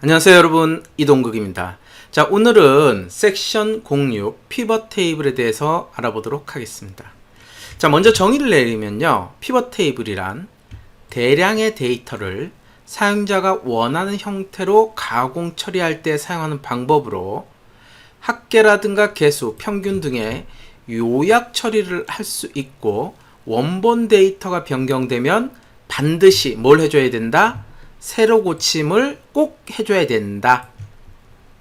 안녕하세요 여러분, 이동국입니다. 자, 오늘은 섹션 06 피벗 테이블에 대해서 알아보도록 하겠습니다. 자, 먼저 정의를 내리면요, 피벗 테이블이란 대량의 데이터를 사용자가 원하는 형태로 가공 처리할 때 사용하는 방법으로 합계라든가 개수, 평균 등의 요약 처리를 할 수 있고, 원본 데이터가 변경되면 반드시 뭘 해줘야 된다? 새로 고침을 꼭 해줘야 된다.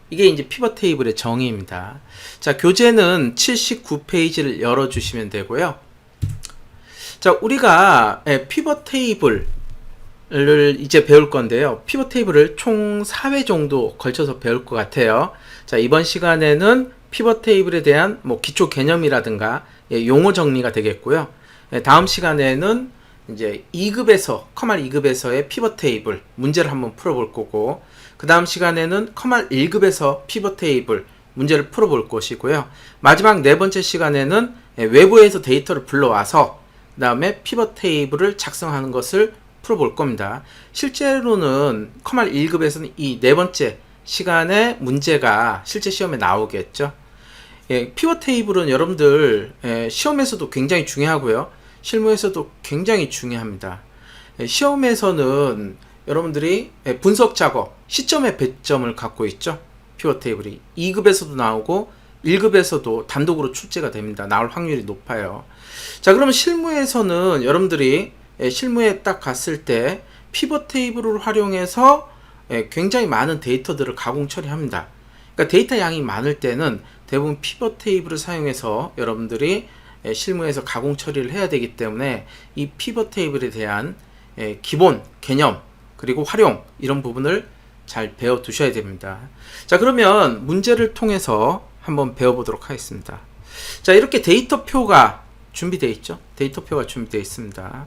이게 이제 피벗 테이블의 정의입니다. 자, 교재는 79페이지를 열어주시면 되고요. 자, 우리가 피벗 테이블을 이제 배울 건데요. 피벗 테이블을 총 4회 정도 걸쳐서 배울 것 같아요. 자, 이번 시간에는 피벗 테이블에 대한 기초 개념이라든가 용어 정리가 되겠고요. 다음 시간에는 이제 2급에서 커말 2급에서의 피벗 테이블 문제를 한번 풀어볼 거고, 그 다음 시간에는 커말 1급에서 피벗 테이블 문제를 풀어볼 것이고요. 마지막 네 번째 시간에는 외부에서 데이터를 불러와서 그 다음에 피벗 테이블을 작성하는 것을 풀어볼 겁니다. 실제로는 커말 1급에서는 이 네 번째 시간에 문제가 실제 시험에 나오겠죠. 피벗 테이블은 여러분들 시험에서도 굉장히 중요하고요. 실무에서도 굉장히 중요합니다. 시험에서는 여러분들이 분석 작업, 시점의 배점을 갖고 있죠. 피벗 테이블이 2급에서도 나오고 1급에서도 단독으로 출제가 됩니다. 나올 확률이 높아요. 자, 그러면 실무에서는 여러분들이 실무에 딱 갔을 때 피벗 테이블을 활용해서 굉장히 많은 데이터들을 가공 처리합니다. 그러니까 데이터 양이 많을 때는 대부분 피벗 테이블을 사용해서 여러분들이 실무에서 가공 처리를 해야 되기 때문에 이 피벗 테이블에 대한 기본 개념 그리고 활용, 이런 부분을 잘 배워 두셔야 됩니다. 자, 그러면 문제를 통해서 한번 배워보도록 하겠습니다. 자, 이렇게 데이터표가 준비되어 있죠. 데이터표가 준비되어 있습니다.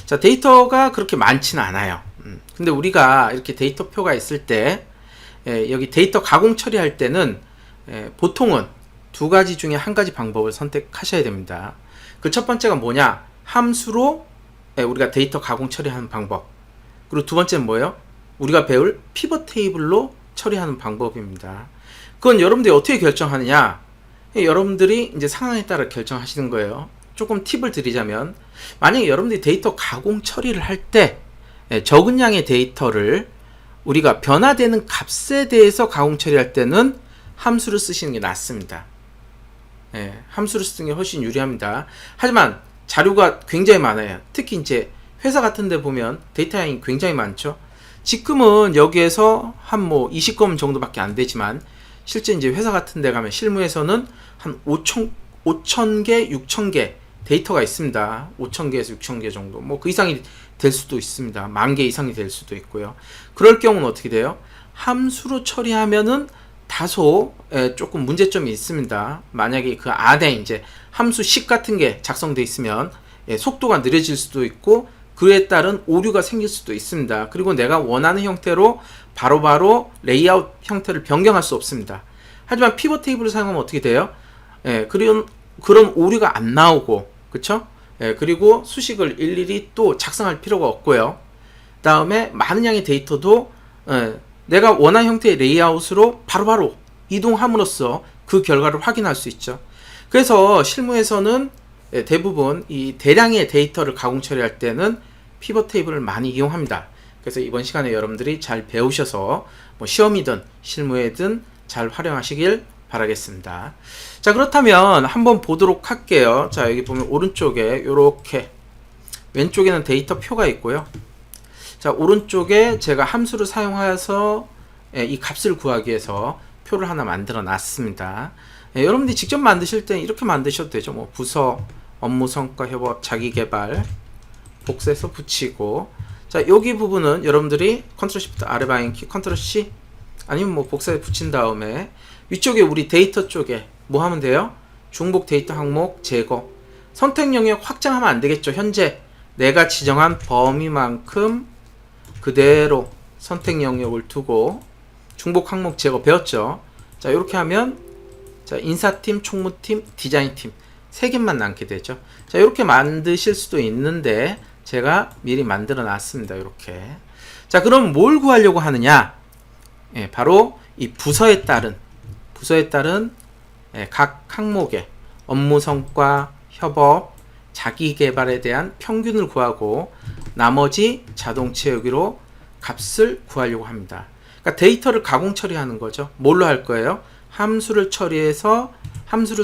자, 데이터가 그렇게 많지는 않아요. 근데 우리가 이렇게 데이터표가 있을 때 여기 데이터 가공 처리할 때는 보통은 두 가지 중에 한 가지 방법을 선택하셔야 됩니다. 그 첫 번째가 뭐냐? 함수로 우리가 데이터 가공 처리하는 방법. 그리고 두 번째는 뭐예요? 우리가 배울 피벗 테이블로 처리하는 방법입니다. 그건 여러분들이 어떻게 결정하느냐? 여러분들이 이제 상황에 따라 결정하시는 거예요. 조금 팁을 드리자면, 만약에 여러분들이 데이터 가공 처리를 할 때 적은 양의 데이터를 우리가 변화되는 값에 대해서 가공 처리할 때는 함수를 쓰시는 게 낫습니다. 함수를 쓰는 게 훨씬 유리합니다. 하지만 자료가 굉장히 많아요. 특히 이제 회사 같은 데 보면 데이터 양이 굉장히 많죠. 지금은 여기에서 한 20건 정도밖에 안 되지만, 실제 이제 회사 같은 데 가면 실무에서는 한 5,000개, 6,000개 데이터가 있습니다. 5,000개에서 6,000개 정도. 그 이상이 될 수도 있습니다. 10,000개 이상이 될 수도 있고요. 그럴 경우는 어떻게 돼요? 함수로 처리하면은 다소 조금 문제점이 있습니다. 만약에 그 안에 이제 함수식 같은 게 작성되어 있으면 속도가 느려질 수도 있고, 그에 따른 오류가 생길 수도 있습니다. 그리고 내가 원하는 형태로 바로바로 레이아웃 형태를 변경할 수 없습니다. 하지만 피벗 테이블을 사용하면 어떻게 돼요? 그런 오류가 안 나오고, 그쵸? 그리고 수식을 일일이 또 작성할 필요가 없고요. 다음에 많은 양의 데이터도 내가 원하는 형태의 레이아웃으로 바로바로 이동함으로써 그 결과를 확인할 수 있죠. 그래서 실무에서는 대부분 이 대량의 데이터를 가공 처리할 때는 피벗 테이블을 많이 이용합니다. 그래서 이번 시간에 여러분들이 잘 배우셔서 시험이든 실무에든 잘 활용하시길 바라겠습니다. 자, 그렇다면 한번 보도록 할게요. 자, 여기 보면 오른쪽에 이렇게, 왼쪽에는 데이터 표가 있고요. 자, 오른쪽에 제가 함수를 사용해서 이 값을 구하기 위해서 표를 하나 만들어 놨습니다. 여러분들이 직접 만드실 때 이렇게 만드셔도 되죠. 부서, 업무 성과 협업, 자기개발, 복사해서 붙이고, 자, 여기 부분은 여러분들이 컨트롤 시프트 아래 방향키, 컨트롤 C, 아니면 복사해 붙인 다음에 위쪽에 우리 데이터 쪽에 뭐 하면 돼요? 중복 데이터 항목 제거. 선택 영역 확장하면 안 되겠죠. 현재 내가 지정한 범위만큼 그대로 선택 영역을 두고 중복 항목 제거 배웠죠. 자, 이렇게 하면 자, 인사팀, 총무팀, 디자인팀 3개만 남게 되죠. 자, 이렇게 만드실 수도 있는데 제가 미리 만들어 놨습니다. 이렇게. 자, 그럼 뭘 구하려고 하느냐? 바로 이 부서에 따른 각 항목의 업무 성과, 협업, 자기 개발에 대한 평균을 구하고 나머지 자동 채우기로 값을 구하려고 합니다. 그러니까 데이터를 가공 처리하는 거죠. 뭘로 할 거예요? 함수를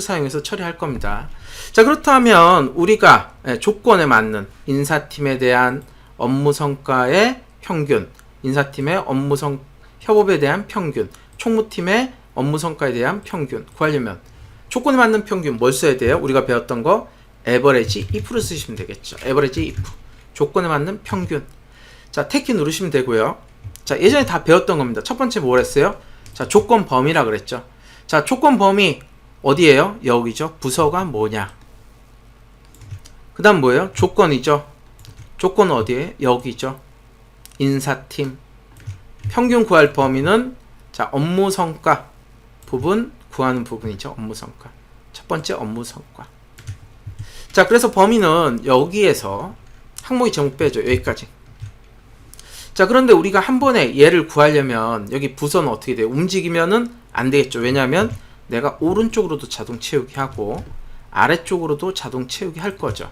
사용해서 처리할 겁니다. 자, 그렇다면 우리가 조건에 맞는 인사팀에 대한 업무 성과의 평균, 인사팀의 협업에 대한 평균, 총무팀의 업무 성과에 대한 평균 구하려면 조건에 맞는 평균 뭘 써야 돼요? 우리가 배웠던 거 average if를 쓰시면 되겠죠. average if. 조건에 맞는 평균. 자, 택키 누르시면 되고요. 자, 예전에 다 배웠던 겁니다. 첫 번째 뭘 했어요? 자, 조건 범위라 그랬죠. 자, 조건 범위 어디예요? 여기죠. 부서가 뭐냐. 그 다음 뭐예요? 조건이죠. 조건 어디에? 여기죠. 인사팀. 평균 구할 범위는 자, 업무 성과 부분 구하는 부분이죠. 업무 성과. 첫 번째 업무 성과. 자, 그래서 범위는 여기에서 항목이 제목 빼죠. 여기까지. 자, 그런데 우리가 한 번에 얘를 구하려면 여기 부서는 어떻게 돼요? 움직이면은 안 되겠죠. 왜냐하면 내가 오른쪽으로도 자동 채우기 하고 아래쪽으로도 자동 채우기 할 거죠.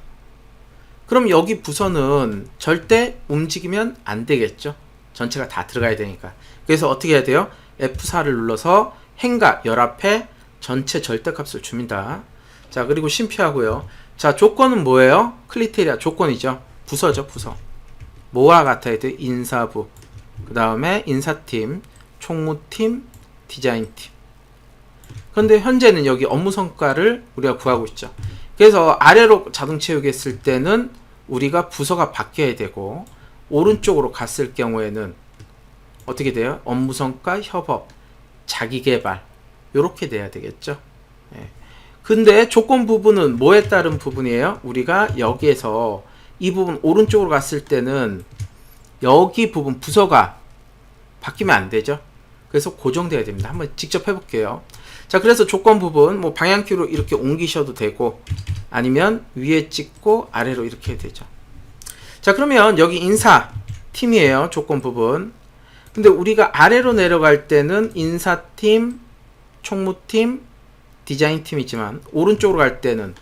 그럼 여기 부서는 절대 움직이면 안 되겠죠. 전체가 다 들어가야 되니까. 그래서 어떻게 해야 돼요? F4를 눌러서 행과 열합해 전체 절대값을 줍니다. 자, 그리고 심표하고요. 자, 조건은 뭐예요? 크리테리아 조건이죠. 부서죠, 부서. 뭐와 같아야 돼? 인사부. 그 다음에 인사팀, 총무팀, 디자인팀. 그런데 현재는 여기 업무 성과를 우리가 구하고 있죠. 그래서 아래로 자동 채우기 했을 때는 우리가 부서가 바뀌어야 되고 오른쪽으로 갔을 경우에는 어떻게 돼요? 업무 성과, 협업, 자기 개발 요렇게 돼야 되겠죠. 근데 조건 부분은 뭐에 따른 부분이에요? 우리가 여기에서 이 부분 오른쪽으로 갔을 때는 여기 부분 부서가 바뀌면 안 되죠. 그래서 고정돼야 됩니다. 한번 직접 해볼게요. 자, 그래서 조건 부분 뭐 방향키로 이렇게 옮기셔도 되고 아니면 위에 찍고 아래로 이렇게 해도 되죠. 자, 그러면 여기 인사 팀이에요. 조건 부분. 근데 우리가 아래로 내려갈 때는 인사팀, 총무팀, 디자인팀이지만 오른쪽으로 갈 때는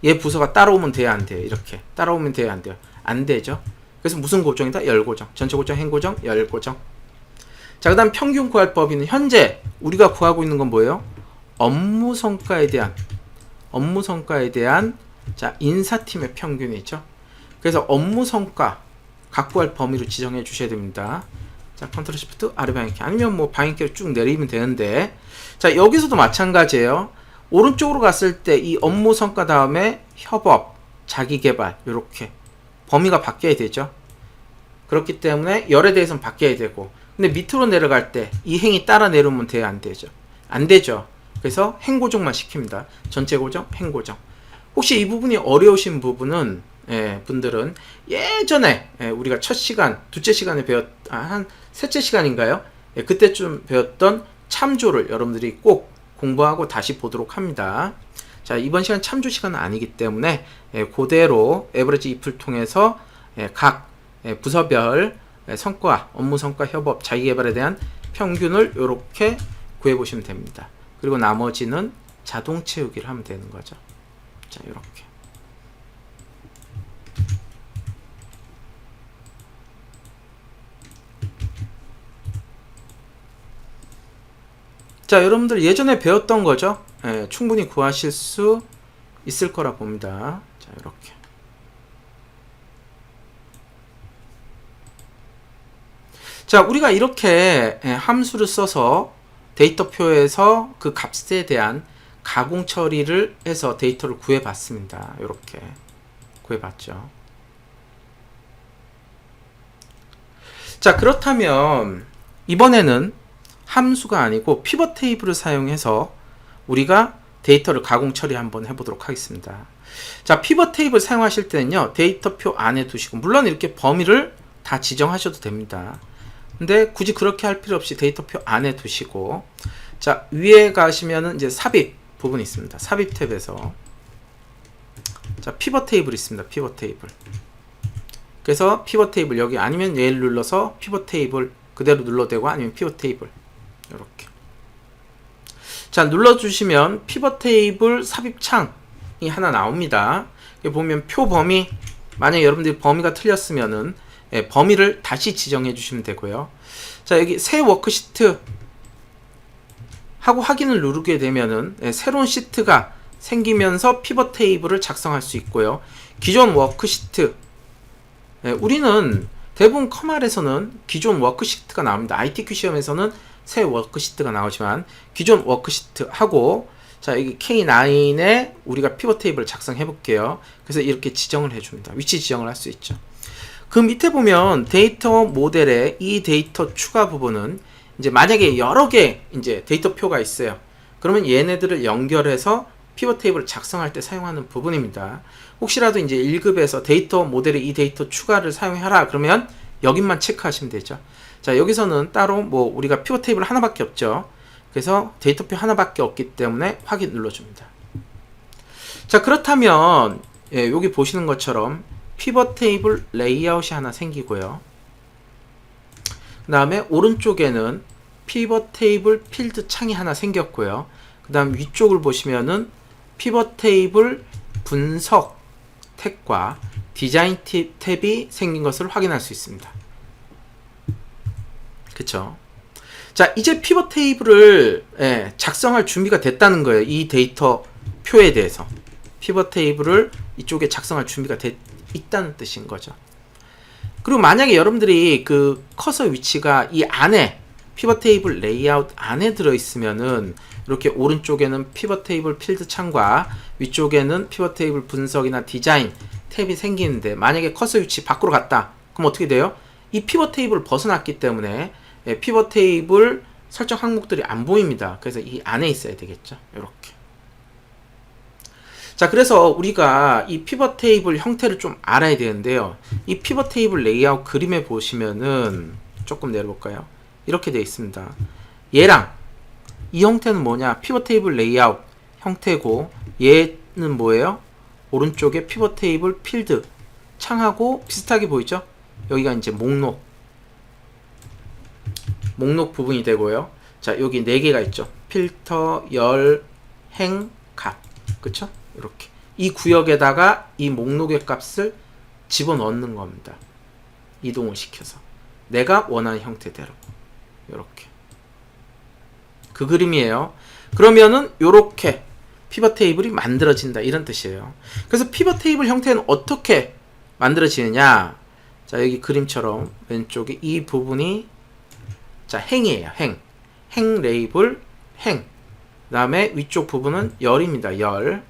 얘 부서가 따라오면 돼야 안 돼요. 이렇게 따라오면 돼야 안 돼요. 안 되죠. 그래서 무슨 고정이다? 열고정. 전체 고정, 행고정, 열고정. 자, 그 다음 평균 구할 범위는 현재 우리가 구하고 있는 건 뭐예요? 업무 성과에 대한 자, 인사팀의 평균이죠. 그래서 업무 성과 각 구할 범위로 지정해 주셔야 됩니다. 자, 컨트롤 시프트 아래 방향키 아니면 뭐 방향키를 쭉 내리면 되는데, 자, 여기서도 마찬가지예요. 오른쪽으로 갔을 때 이 업무 성과 다음에 협업, 자기 개발 이렇게 범위가 바뀌어야 되죠. 그렇기 때문에 열에 대해서는 바뀌어야 되고, 근데 밑으로 내려갈 때 이 행이 따라 내려오면 돼야 안 되죠. 안 되죠. 그래서 행고정만 시킵니다. 전체 고정, 행고정. 혹시 이 부분이 어려우신 부분은 분들은 예전에 우리가 첫 시간, 두째 시간에 한 셋째 시간인가요? 그때쯤 배웠던 참조를 여러분들이 꼭 공부하고 다시 보도록 합니다. 자, 이번 시간 참조 시간은 아니기 때문에 그대로 에버리지 if를 통해서 각 부서별 성과, 업무 성과, 협업, 자기 개발에 대한 평균을 이렇게 구해 보시면 됩니다. 그리고 나머지는 자동 채우기를 하면 되는 거죠. 자, 이렇게. 자, 여러분들 예전에 배웠던 거죠. 충분히 구하실 수 있을 거라 봅니다. 자, 이렇게. 자, 우리가 이렇게 함수를 써서 데이터표에서 그 값에 대한 가공 처리를 해서 데이터를 구해봤습니다. 이렇게 구해봤죠. 자, 그렇다면 이번에는 함수가 아니고 피벗 테이블을 사용해서 우리가 데이터를 가공 처리 한번 해보도록 하겠습니다. 자, 피벗 테이블 사용하실 때는요, 데이터표 안에 두시고, 물론 이렇게 범위를 다 지정하셔도 됩니다. 근데 굳이 그렇게 할 필요 없이 데이터표 안에 두시고, 자, 위에 가시면은 이제 삽입 부분이 있습니다. 삽입 탭에서 자, 피벗 테이블 있습니다. 피벗 테이블. 그래서 피벗 테이블 여기 아니면 얘를 눌러서 피벗 테이블 그대로 눌러도 되고 아니면 피벗 테이블 이렇게. 자, 눌러주시면 피벗 테이블 삽입창이 하나 나옵니다. 여기 보면 표 범위, 만약에 여러분들이 범위가 틀렸으면은 범위를 다시 지정해 주시면 되고요. 자, 여기 새 워크시트 하고 확인을 누르게 되면은 새로운 시트가 생기면서 피벗 테이블을 작성할 수 있고요. 기존 워크시트, 우리는 대부분 컴알에서는 기존 워크시트가 나옵니다. ITQ 시험에서는 새 워크시트가 나오지만 기존 워크시트 하고, 자, 여기 K9에 우리가 피벗 테이블을 작성해 볼게요. 그래서 이렇게 지정을 해줍니다. 위치 지정을 할 수 있죠. 그 밑에 보면 데이터 모델의 이 데이터 추가 부분은 이제 만약에 여러 개 이제 데이터 표가 있어요. 그러면 얘네들을 연결해서 피벗 테이블을 작성할 때 사용하는 부분입니다. 혹시라도 이제 1급에서 데이터 모델의 이 데이터 추가를 사용하라 그러면 여기만 체크하시면 되죠. 자, 여기서는 따로 뭐 우리가 피벗 테이블 하나밖에 없죠. 그래서 데이터표 하나밖에 없기 때문에 확인 눌러줍니다. 자, 그렇다면 여기 보시는 것처럼 피벗 테이블 레이아웃이 하나 생기고요. 그 다음에 오른쪽에는 피벗 테이블 필드 창이 하나 생겼고요. 그 다음 위쪽을 보시면은 피벗 테이블 분석 탭과 디자인 탭이 생긴 것을 확인할 수 있습니다. 그쵸? 자, 이제 피벗 테이블을 작성할 준비가 됐다는 거예요. 이 데이터 표에 대해서 피벗 테이블을 이쪽에 작성할 준비가 있다는 뜻인 거죠. 그리고 만약에 여러분들이 그 커서 위치가 이 안에 피벗 테이블 레이아웃 안에 들어있으면은 이렇게 오른쪽에는 피벗 테이블 필드 창과 위쪽에는 피벗 테이블 분석이나 디자인 탭이 생기는데, 만약에 커서 위치 밖으로 갔다 그럼 어떻게 돼요? 이 피벗 테이블을 벗어났기 때문에 피벗 테이블 설정 항목들이 안 보입니다. 그래서 이 안에 있어야 되겠죠. 이렇게. 자, 그래서 우리가 이 피벗 테이블 형태를 좀 알아야 되는데요. 이 피벗 테이블 레이아웃 그림에 보시면은 조금 내려볼까요? 이렇게 되어 있습니다. 얘랑 이 형태는 뭐냐? 피벗 테이블 레이아웃 형태고, 얘는 뭐예요? 오른쪽에 피벗 테이블 필드 창하고 비슷하게 보이죠? 여기가 이제 목록 부분이 되고요. 자, 여기 4개가 있죠. 필터, 열, 행, 값. 그쵸? 이렇게. 이 구역에다가 이 목록의 값을 집어넣는 겁니다. 이동을 시켜서. 내가 원하는 형태대로. 이렇게. 그 그림이에요. 그러면은 요렇게 피벗 테이블이 만들어진다 이런 뜻이에요. 그래서 피벗 테이블 형태는 어떻게 만들어지느냐? 자, 여기 그림처럼 왼쪽에 이 부분이 자, 행이에요. 행 레이블 행. 그 다음에 위쪽 부분은 열입니다. 열.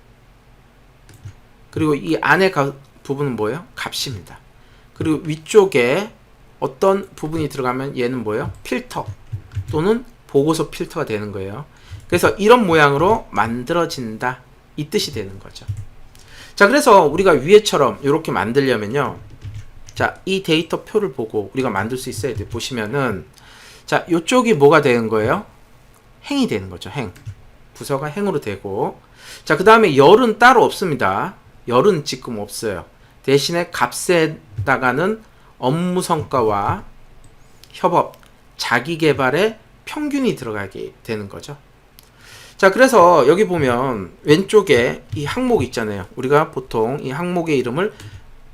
그리고 이 안에 부분은 뭐예요? 값입니다. 그리고 위쪽에 어떤 부분이 들어가면 얘는 뭐예요? 필터 또는 보고서 필터가 되는 거예요. 그래서 이런 모양으로 만들어진다 이 뜻이 되는 거죠. 자, 그래서 우리가 위에처럼 이렇게 만들려면요, 자, 이 데이터 표를 보고 우리가 만들 수 있어야 돼. 보시면은 자, 요쪽이 뭐가 되는 거예요? 행이 되는 거죠. 행. 부서가 행으로 되고, 자, 그 다음에 열은 따로 없습니다. 열은 지금 없어요. 대신에 값에다가는 업무 성과와 협업, 자기 개발의 평균이 들어가게 되는 거죠. 자, 그래서 여기 보면 왼쪽에 이 항목 있잖아요. 우리가 보통 이 항목의 이름을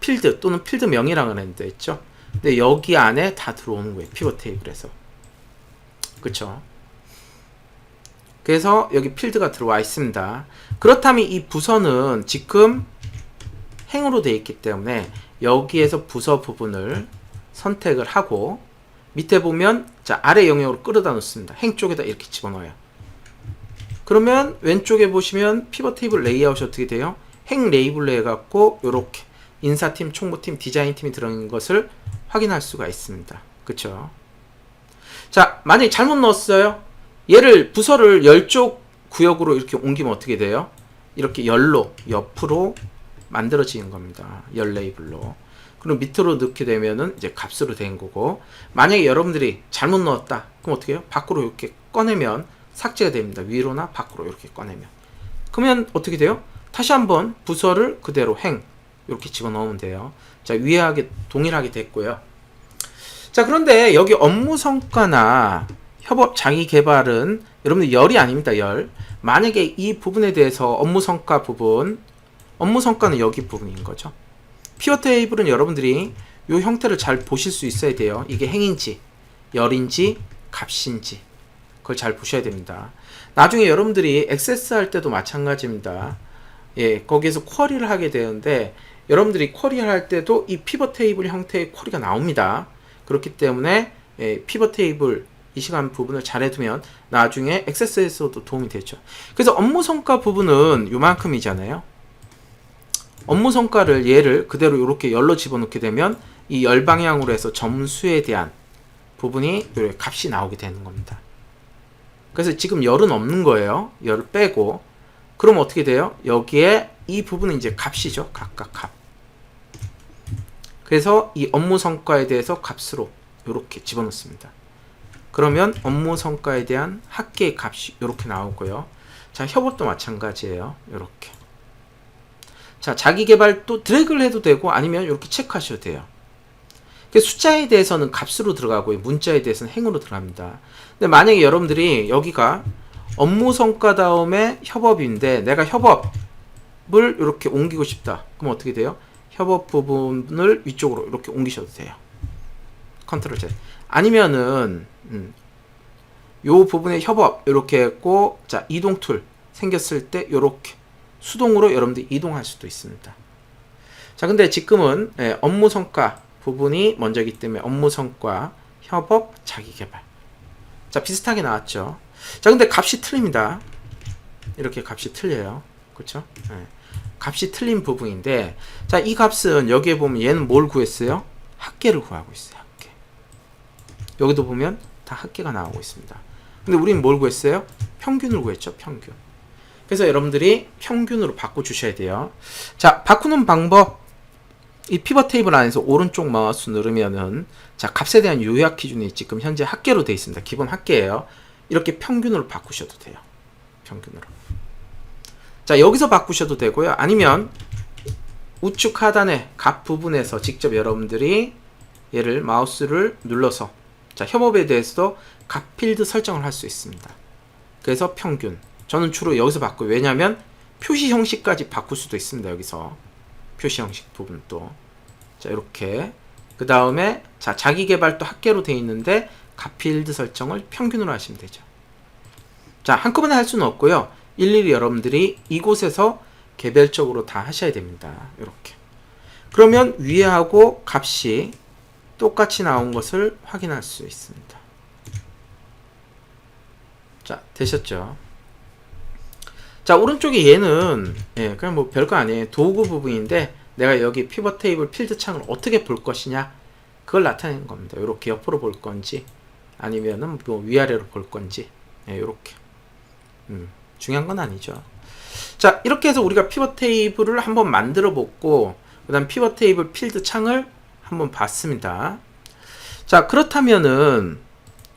필드 또는 필드명이라고 하는 데 있죠. 근데 여기 안에 다 들어오는 거예요. 피벗 테이블에서. 그쵸? 그래서 여기 필드가 들어와 있습니다. 그렇다면 이 부서는 지금 행으로 되어 있기 때문에 여기에서 부서 부분을 선택을 하고, 밑에 보면 자, 아래 영역으로 끌어다 놓습니다. 행 쪽에다 이렇게 집어넣어요. 그러면 왼쪽에 보시면 피벗 테이블 레이아웃이 어떻게 돼요? 행 레이블로 해갖고 요렇게 인사팀, 총무팀, 디자인팀이 들어있는 것을 확인할 수가 있습니다. 그쵸? 자, 만약에 잘못 넣었어요. 얘를 부서를 열쪽 구역으로 이렇게 옮기면 어떻게 돼요? 이렇게 열로 옆으로 만들어지는 겁니다. 열 레이블로. 그럼 밑으로 넣게 되면은 이제 값으로 된 거고, 만약에 여러분들이 잘못 넣었다 그럼 어떻게 해요? 밖으로 이렇게 꺼내면 삭제가 됩니다. 위로나 밖으로 이렇게 꺼내면. 그러면 어떻게 돼요? 다시 한번 부서를 그대로 행 이렇게 집어넣으면 돼요. 자, 위하게 동일하게 됐고요. 자, 그런데 여기 업무 성과나 협업 자기 개발은 여러분들 열이 아닙니다. 열. 만약에 이 부분에 대해서 업무 성과 부분, 업무 성과는 여기 부분인 거죠. 피벗 테이블은 여러분들이 이 형태를 잘 보실 수 있어야 돼요. 이게 행인지, 열인지, 값인지 그걸 잘 보셔야 됩니다. 나중에 여러분들이 액세스 할 때도 마찬가지입니다. 예, 거기에서 쿼리를 하게 되는데 여러분들이 쿼리를 할 때도 이 피벗 테이블 형태의 쿼리가 나옵니다. 그렇기 때문에 피벗 테이블 이 시간 부분을 잘 해두면 나중에 액세스에서도 도움이 되죠. 그래서 업무 성과 부분은 요만큼이잖아요. 업무 성과를 얘를 그대로 이렇게 열로 집어넣게 되면 이 열 방향으로 해서 점수에 대한 부분이 이렇게 값이 나오게 되는 겁니다. 그래서 지금 열은 없는 거예요. 열을 빼고 그럼 어떻게 돼요? 여기에 이 부분은 이제 값이죠. 각각 값. 그래서 이 업무 성과에 대해서 값으로 이렇게 집어넣습니다. 그러면 업무 성과에 대한 합계의 값이 이렇게 나오고요. 자, 협업도 마찬가지예요. 이렇게. 자, 자기 개발도 드래그를 해도 되고 아니면 이렇게 체크하셔도 돼요. 숫자에 대해서는 값으로 들어가고 문자에 대해서는 행으로 들어갑니다. 근데 만약에 여러분들이 여기가 업무 성과 다음에 협업인데 내가 협업을 이렇게 옮기고 싶다. 그럼 어떻게 돼요? 협업 부분을 위쪽으로 이렇게 옮기셔도 돼요. 컨트롤 Z. 아니면은 요 부분에 협업 이렇게 했고 자, 이동 툴 생겼을 때 이렇게 수동으로 여러분들이 이동할 수도 있습니다. 자, 근데 지금은 업무 성과 부분이 먼저이기 때문에 업무 성과, 협업, 자기 개발. 자, 비슷하게 나왔죠. 자, 근데 값이 틀립니다. 이렇게 값이 틀려요. 그렇죠? 네. 값이 틀린 부분인데 자, 이 값은 여기에 보면 얘는 뭘 구했어요? 합계를 구하고 있어요. 합계. 여기도 보면 다 합계가 나오고 있습니다. 근데 우리는 뭘 구했어요? 평균을 구했죠. 평균. 그래서 여러분들이 평균으로 바꿔주셔야 돼요. 자, 바꾸는 방법. 이 피벗 테이블 안에서 오른쪽 마우스 누르면은 자, 값에 대한 요약 기준이 지금 현재 합계로 되어 있습니다. 기본 합계예요. 이렇게 평균으로 바꾸셔도 돼요. 평균으로. 자, 여기서 바꾸셔도 되고요. 아니면 우측 하단의 값 부분에서 직접 여러분들이 얘를 마우스를 눌러서 자, 협업에 대해서도 값 필드 설정을 할 수 있습니다. 그래서 평균. 저는 주로 여기서 바꿔요. 왜냐하면 표시 형식까지 바꿀 수도 있습니다. 여기서. 표시 형식 부분도. 자, 이렇게. 그 다음에, 자, 자기 개발도 합계로 되어 있는데, 값 필드 설정을 평균으로 하시면 되죠. 자, 한꺼번에 할 수는 없고요. 일일이 여러분들이 이곳에서 개별적으로 다 하셔야 됩니다. 이렇게. 그러면 위에하고 값이 똑같이 나온 것을 확인할 수 있습니다. 자, 되셨죠? 자, 오른쪽에 얘는 그냥 뭐 별거 아니에요. 도구 부분인데 내가 여기 피벗 테이블 필드 창을 어떻게 볼 것이냐 그걸 나타내는 겁니다. 이렇게 옆으로 볼 건지 아니면은 뭐 위아래로 볼 건지 이렇게 중요한 건 아니죠. 자, 이렇게 해서 우리가 피벗 테이블을 한번 만들어 보고 그 다음 피벗 테이블 필드 창을 한번 봤습니다. 자, 그렇다면은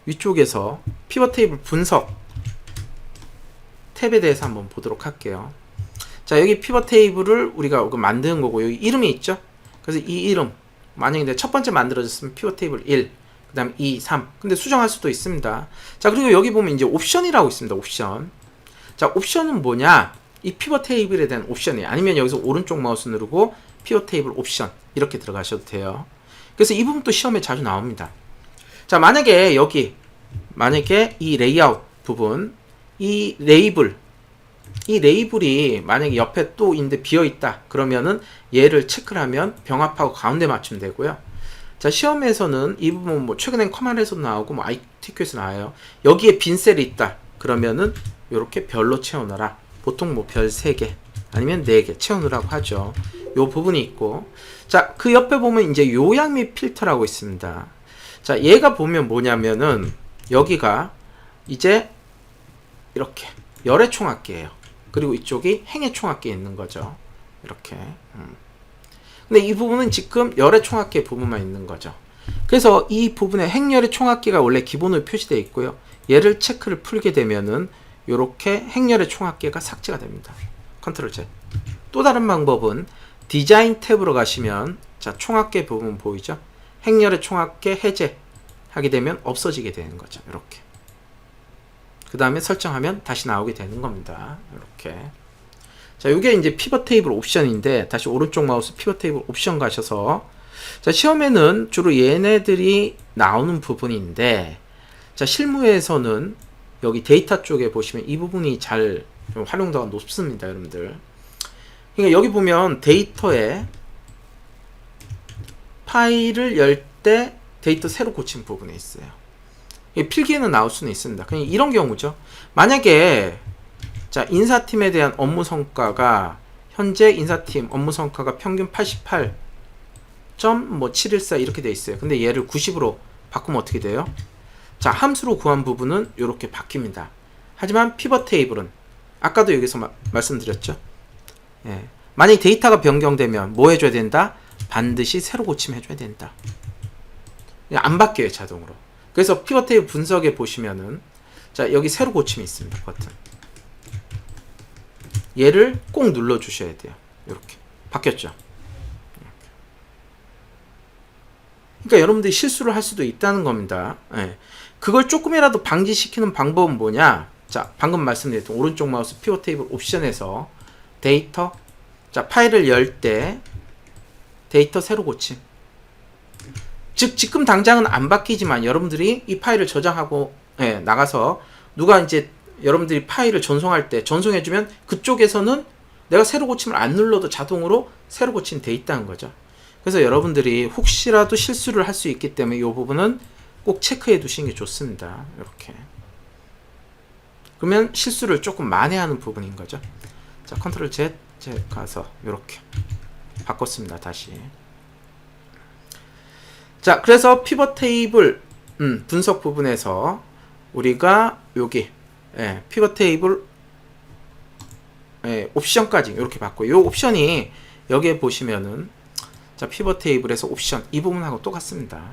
위쪽에서 피벗 테이블 분석 탭에 대해서 한번 보도록 할게요. 자, 여기 피벗 테이블을 우리가 만드는 거고 여기 이름이 있죠. 그래서 이 이름 만약에 내가 첫 번째 만들어졌으면 피벗 테이블 1, 그 다음 2, 3 근데 수정할 수도 있습니다. 자, 그리고 여기 보면 이제 옵션이라고 있습니다. 옵션. 자, 옵션은 뭐냐? 이 피벗 테이블에 대한 옵션이에요. 아니면 여기서 오른쪽 마우스 누르고 피벗 테이블 옵션 이렇게 들어가셔도 돼요. 그래서 이 부분도 시험에 자주 나옵니다. 자, 만약에 여기 이 레이아웃 부분 이 레이블이 만약에 옆에 또 있는데 비어있다 그러면은 얘를 체크를 하면 병합하고 가운데 맞추면 되고요. 자, 시험에서는 이 부분 뭐 최근엔 커맨드에서도 나오고 뭐 ITQ에서 나와요. 여기에 빈 셀이 있다 그러면은 이렇게 별로 채워넣어라. 보통 뭐 별 3개 아니면 4개 채워넣으라고 하죠. 요 부분이 있고 자, 그 옆에 보면 이제 요약 및 필터라고 있습니다. 자, 얘가 보면 뭐냐면은 여기가 이제 이렇게 열의 총합계예요. 그리고 이쪽이 행의 총합계에 있는 거죠. 이렇게. 근데 이 부분은 지금 열의 총합계 부분만 있는 거죠. 그래서 이 부분에 행열의 총합계가 원래 기본으로 표시되어 있고요. 얘를 체크를 풀게 되면은 이렇게 행열의 총합계가 삭제가 됩니다. 컨트롤 Z. 또 다른 방법은 디자인 탭으로 가시면 자, 총합계 부분 보이죠? 행열의 총합계 해제 하게 되면 없어지게 되는 거죠. 이렇게. 그 다음에 설정하면 다시 나오게 되는 겁니다. 이렇게. 자, 이게 이제 피벗 테이블 옵션인데, 다시 오른쪽 마우스 피벗 테이블 옵션 가셔서, 자, 시험에는 주로 얘네들이 나오는 부분인데, 자, 실무에서는 여기 데이터 쪽에 보시면 이 부분이 잘 좀 활용도가 높습니다, 여러분들. 그러니까 여기 보면 데이터에 파일을 열 때 데이터 새로 고친 부분에 있어요. 필기에는 나올 수는 있습니다. 그냥 이런 경우죠. 만약에 자, 인사팀에 대한 업무 성과가 현재 인사팀 업무 성과가 평균 88.714 이렇게 돼 있어요. 근데 얘를 90으로 바꾸면 어떻게 돼요? 자, 함수로 구한 부분은 이렇게 바뀝니다. 하지만 피벗 테이블은 아까도 여기서 말씀드렸죠. 예. 만약 데이터가 변경되면 뭐 해줘야 된다? 반드시 새로 고침 해줘야 된다. 안 바뀌어요, 자동으로. 그래서 피벗 테이블 분석에 보시면은 자, 여기 새로 고침이 있습니다. 버튼. 얘를 꼭 눌러 주셔야 돼요. 이렇게. 바뀌었죠? 그러니까 여러분들이 실수를 할 수도 있다는 겁니다. 예. 그걸 조금이라도 방지시키는 방법은 뭐냐? 자, 방금 말씀드렸던 오른쪽 마우스 피벗 테이블 옵션에서 데이터, 자, 파일을 열 때 데이터 새로 고침. 즉, 지금 당장은 안 바뀌지만 여러분들이 이 파일을 저장하고 나가서 누가 이제 여러분들이 파일을 전송할 때 전송해주면 그쪽에서는 내가 새로 고침을 안 눌러도 자동으로 새로 고침 돼 있다는 거죠. 그래서 여러분들이 혹시라도 실수를 할 수 있기 때문에 이 부분은 꼭 체크해 두시는 게 좋습니다. 이렇게. 그러면 실수를 조금 만회하는 부분인 거죠. 자, 컨트롤 Z 가서 이렇게 바꿨습니다. 다시. 자, 그래서 피벗 테이블 분석 부분에서 우리가 여기 피벗 테이블 옵션까지 이렇게 봤고, 이 옵션이 여기에 보시면은 자, 피벗 테이블에서 옵션 이 부분하고 똑같습니다.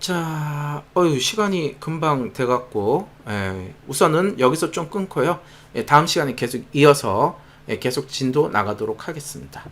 자, 시간이 금방 돼갖고 우선은 여기서 좀 끊고요. 다음 시간에 계속 이어서 계속 진도 나가도록 하겠습니다.